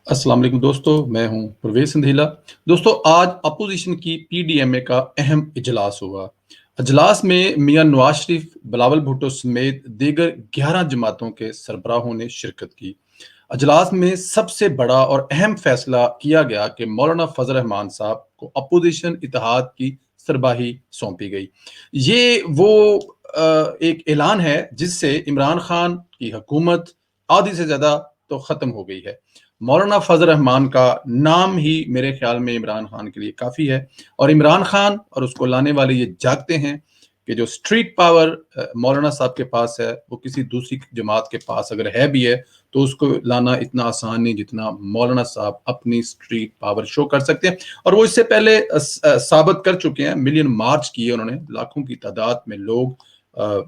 अस्सलाम वालेकुम दोस्तों, मैं हूं परवेज संधीला। दोस्तों, आज अपोजिशन की पीडीएमए का अहम इजलास हुआ। इजलास में मियां नवाज शरीफ, बिलावल भुट्टो समेत दीगर 11 जमातों के सरबराहों ने शिरकत की। इजलास में सबसे बड़ा और अहम फैसला किया गया कि मौलाना फजल रहमान साहब को अपोजिशन इत्तेहाद की सरबराही सौंपी गई। ये वो एक ऐलान है जिससे इमरान खान की हुकूमत आधी से ज्यादा तो खत्म हो गई है। मौलाना फजल रहमान का नाम ही मेरे ख्याल में इमरान खान के लिए काफी है, और इमरान खान और उसको लाने वाले ये जानते हैं कि जो स्ट्रीट पावर मौलाना साहब के पास है, वो किसी दूसरी जमात के पास अगर है भी है तो उसको लाना इतना आसान नहीं जितना मौलाना साहब अपनी स्ट्रीट पावर शो कर सकते हैं। और वो इससे पहले साबित कर चुके हैं। मिलियन मार्च किए उन्होंने, लाखों की तादाद में लोग अ,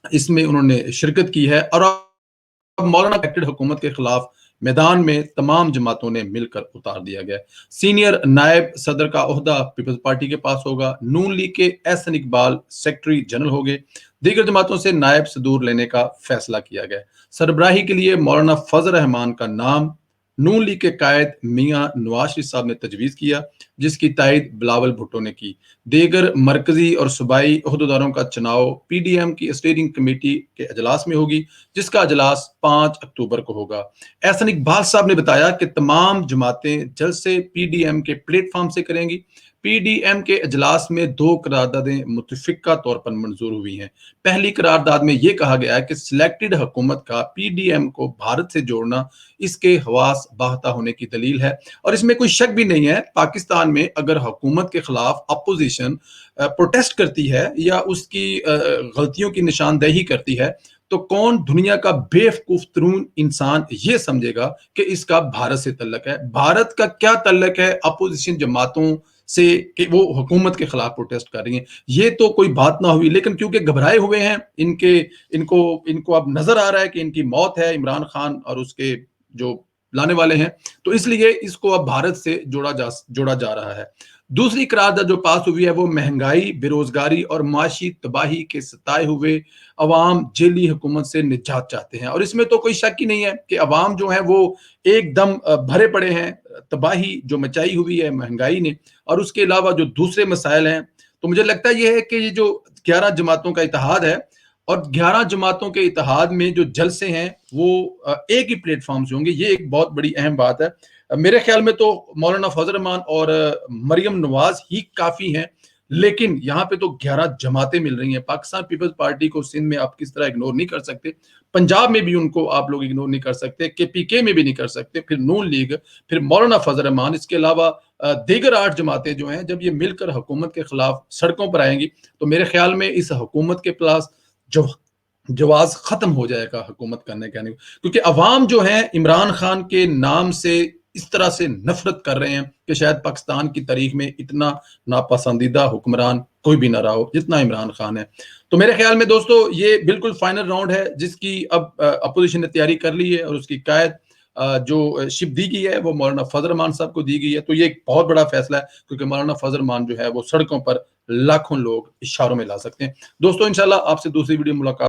इसमें उन्होंने शिरकत की है। और अब मौलाना इलेक्टेड हुकूमत के खिलाफ मैदान में तमाम जमातों ने मिलकर उतार दिया गया। सीनियर नायब सदर का ओहदा पीपल्स पार्टी के पास होगा। नून लीग के एहसन इकबाल सेक्रेटरी जनरल हो गए। दीगर जमातों से नायब सदूर लेने का फैसला किया गया। सरबराही के लिए मौलाना फजल रहमान का नाम नून लीग के कायद मियां नवाज शरीफ साहब ने तजवीज किया, जिसकी तायद बिलावल भुट्टो ने की। दीगर मरकजी और सूबाई ओहदेदारों का चुनाव पीडीएम की स्टीयरिंग कमेटी के अजलास में होगी, जिसका अजलास 5 अक्टूबर को होगा। एहसन इकबाल साहब ने बताया कि तमाम जमातें जल्द से पीडीएम के प्लेटफॉर्म से करेंगी। पीडीएम के अजलास में 2 करारदादें मुतफिका तौर पर मंजूर हुई हैं। पहली करारदाद में यह कहा गया है कि सिलेक्टेड हुकूमत का पीडीएम को भारत से जोड़ना इसके हवास बाहता होने की दलील है। और इसमें कोई शक भी नहीं है, पाकिस्तान में अगर हुकूमत के खिलाफ अपोजिशन प्रोटेस्ट करती है या उसकी गलतियों की निशानदेही करती है, तो कौन दुनिया का बेवकूफ तरून इंसान ये समझेगा कि इसका भारत से तल्लक है। भारत का क्या तल्लक है अपोजिशन जमातों से कि वो हुकूमत के खिलाफ प्रोटेस्ट कर रही हैं? ये तो कोई बात ना हुई। लेकिन क्योंकि घबराए हुए हैं, इनके इनको इनको अब नजर आ रहा है कि इनकी मौत है, इमरान खान और उसके जो लाने वाले हैं, तो इसलिए इसको अब भारत से जोड़ा जा रहा है। दूसरी करारदाद जो पास हुई है वो महंगाई, बेरोजगारी और माशी तबाही के सताए हुए अवाम जेली हुकूमत से निजात चाहते हैं। और इसमें तो कोई शक ही नहीं है कि अवाम जो है वो एकदम भरे पड़े हैं। तबाही जो मचाई हुई है महंगाई ने, और उसके अलावा जो दूसरे मसाइल हैं, तो मुझे लगता है ये है कि ये जो 11 जमातों का इत्तेहाद है, और 11 जमातों के इत्तेहाद में जो जलसे हैं वो एक ही प्लेटफॉर्म से होंगे। ये एक बहुत बड़ी अहम बात है। मेरे ख्याल में तो मौलाना फजल रहमान और मरियम नवाज ही काफी हैं, लेकिन यहाँ पे तो 11 जमातें मिल रही हैं। पाकिस्तान पीपल्स पार्टी को सिंध में आप किस तरह इग्नोर नहीं कर सकते, पंजाब में भी उनको आप लोग इग्नोर नहीं कर सकते, केपीके में भी नहीं कर सकते, फिर नून लीग, फिर मौलाना फजल रहमान, इसके अलावा दीगर 8 जमातें जो हैं, जब ये मिलकर हुकूमत के खिलाफ सड़कों पर आएंगी तो मेरे ख्याल में इस हुकूमत के पास जो जवाज खत्म हो जाएगा हुकूमत करने का। नहीं, क्योंकि अवाम जो है इमरान खान के नाम से इस तरह से नफरत कर रहे हैं कि शायद पाकिस्तान की तारीख में इतना नापसंदीदा हुक्मरान कोई भी ना रहा हो जितना इमरान खान है। तो मेरे ख्याल में दोस्तों ये बिल्कुल फाइनल राउंड है जिसकी अब अपोजिशन ने तैयारी कर ली है, और उसकी कायद जो शिप दी गई है वो मौलाना फजल रहमान साहब को दी गई है। तो ये एक बहुत बड़ा फैसला है, क्योंकि मौलाना फजल रहमान जो है वो सड़कों पर लाखों लोग इशारों में ला सकते हैं। दोस्तों, इंशाल्लाह आपसे दूसरी वीडियो मुलाकात